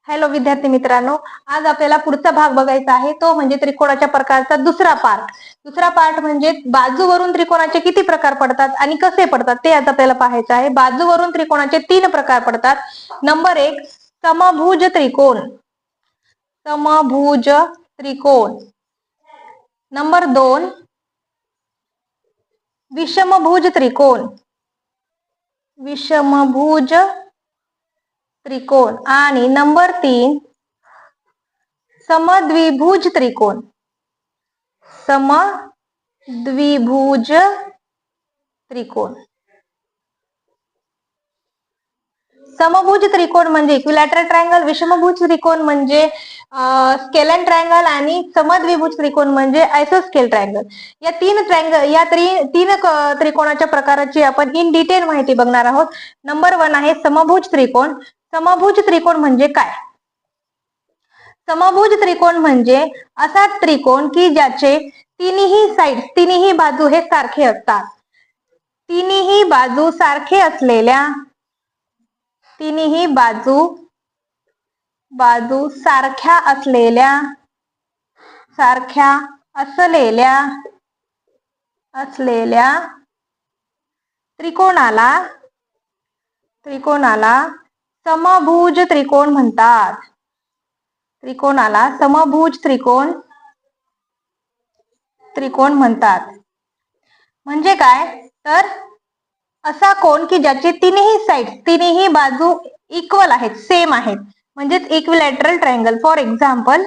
Hello विद्यार्थी मित्रांनो, आज आपल्याला पुढचा भाग बघायचा आहे तो म्हणजे त्रिकोणाच्या प्रकारचा दुसरा पार्ट म्हणजे बाजूवरून त्रिकोणाचे किती प्रकार पडतात आणि कसे पडतात ते आज आपल्याला पाहायचं आहे. बाजूवरून त्रिकोणाचे 3 प्रकार पडतात. नंबर 1 समभुज त्रिकोण. नंबर 2 विषमभुज त्रिकोण. आणि नंबर 3 समद्विभुज त्रिकोण. समभुज त्रिकोण म्हणजे इक्विलॅटरल ट्रायंगल, विषमभुज त्रिकोण म्हणजे स्केलन ट्रायंगल आणि समद्विभुज त्रिकोण म्हणजे आयसोस्केल ट्रायंगल. या तीन त्रिकोणाच्या प्रकाराची आपण इन डिटेल माहिती बघणार आहोत. नंबर 1 आहे समभुज त्रिकोण. समभुज त्रिकोण म्हणजे काय? समभुज त्रिकोण म्हणजे असा त्रिकोण की ज्याचे तिन्ही बाजू हे सारखे असतात. तिन्ही बाजू सारख्या असलेल्या त्रिकोणाला समभुज त्रिकोण म्हणतात. म्हणजे काय? तर असा कोण की ज्याचे तिन्ही बाजू इक्वल आहेत, सेम आहेत, म्हणजेच equilateral triangle. For example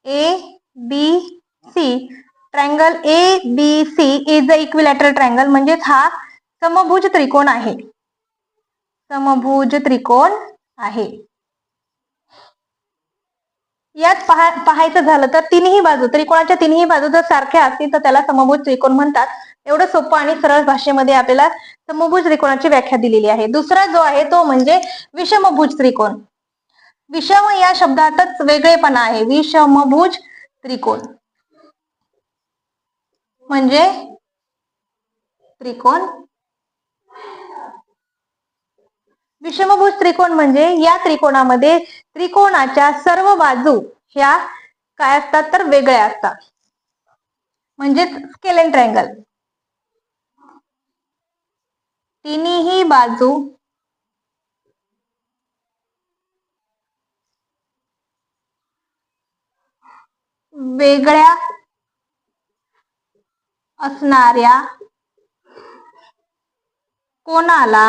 ABC. Triangle ABC is a equilateral triangle. म्हणजेच हा समभुज त्रिकोण आहे. यात पाहायचं झालं तर त्रिकोणाच्या तिन्ही बाजू जर सारख्या असतील तर त्याला समभुज त्रिकोण म्हणतात. एवढं सोपं आणि सरळ भाषेमध्ये आपल्याला समभुज त्रिकोणाची व्याख्या दिलेली आहे. दुसरा जो आहे तो म्हणजे विषमभुज त्रिकोण. विषम या शब्दातच वेगळेपणा आहे. विषमभुज त्रिकोण म्हणजे विषमभुज त्रिकोण म्हणजे या त्रिकोणामध्ये त्रिकोणाच्या सर्व बाजू ह्या काय असतात तर वेगळ्या असतात, म्हणजेच स्केलन ट्रायंगल. तिन्ही बाजू वेगळ्या असणाऱ्या कोणाला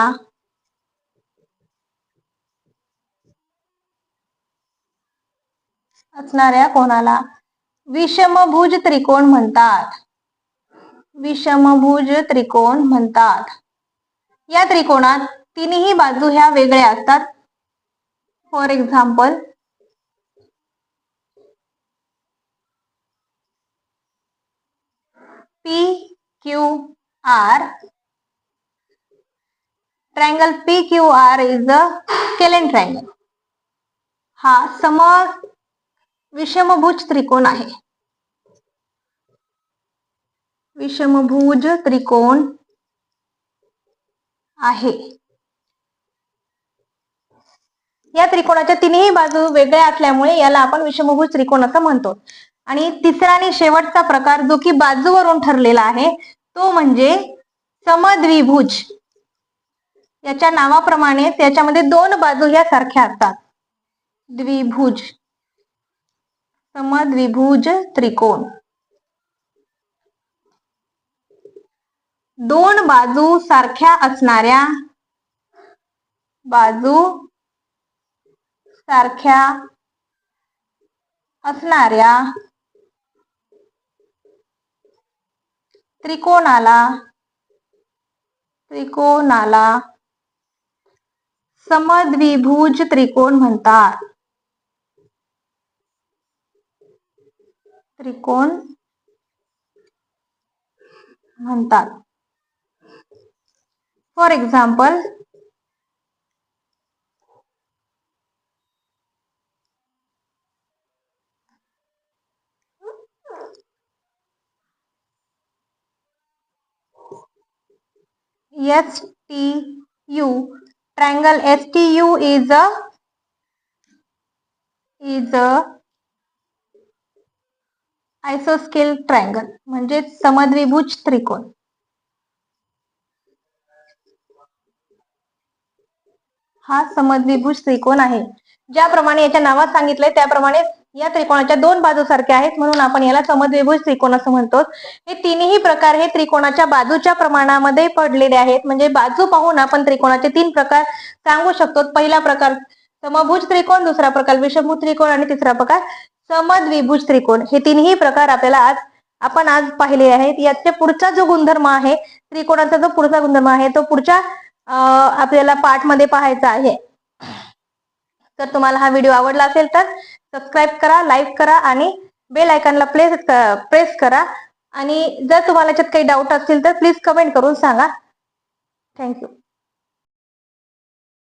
विषमभुज त्रिकोण म्हणतात. या त्रिकोणात तिन्ही बाजू ह्या वेगळ्या असतात. For example PQR. Triangle PQR is a scalene triangle. हा विषमभुज त्रिकोण आहे. या त्रिकोणाच्या तिन्ही बाजू वेगळ्या असल्यामुळे याला आपण विषमभुज त्रिकोण असं म्हणतो. आणि तिसरा आणि शेवटचा प्रकार जो की बाजूवरून ठरलेला आहे तो म्हणजे समद्विभुज. याच्या नावाप्रमाणे त्याच्यामध्ये 2 बाजू ह्या सारख्या असतात. समद्विभुज त्रिकोण. 2 बाजू सारख्या असणाऱ्या त्रिकोणाला समद्विभुज त्रिकोण म्हणतात. For example STU. Triangle STU is a isosceles triangle म्हणजे समद्विभुज त्रिकोण. हा समद्विभुज त्रिकोण आहे. ज्याप्रमाणे याच्या नावात सांगितलंय त्याप्रमाणे या त्रिकोणाच्या दोन बाजू सारख्या आहेत म्हणून आपण याला समद्विभुज त्रिकोण असं म्हणतो. हे तिन्ही प्रकार हे त्रिकोणाच्या बाजूच्या प्रमाणामध्ये पडलेले आहेत. म्हणजे बाजू पाहून आपण त्रिकोणाचे तीन प्रकार सांगू शकतो. पहिला प्रकार समभुज त्रिकोण, दुसरा प्रकार विषमभुज त्रिकोण आणि तिसरा प्रकार समद्विभुज त्रिकोण. हे तिन्ही प्रकार आपल्याला आपण आज पाहिले आहेत. याचा पुढचा जो गुणधर्म आहे त्रिकोणाचा जो पुढचा गुणधर्म आहे तो पुढच्या आपल्याला पार्ट मध्ये पाहायचा आहे. तर तुम्हाला हा व्हिडिओ आवडला असेल तर सबस्क्राईब करा, लाईक करा आणि बेल आयकॉनला प्रेस करा. आणि जर तुम्हाला याच्यात काही डाऊट असतील तर प्लीज कमेंट करून सांगा. थँक्यू.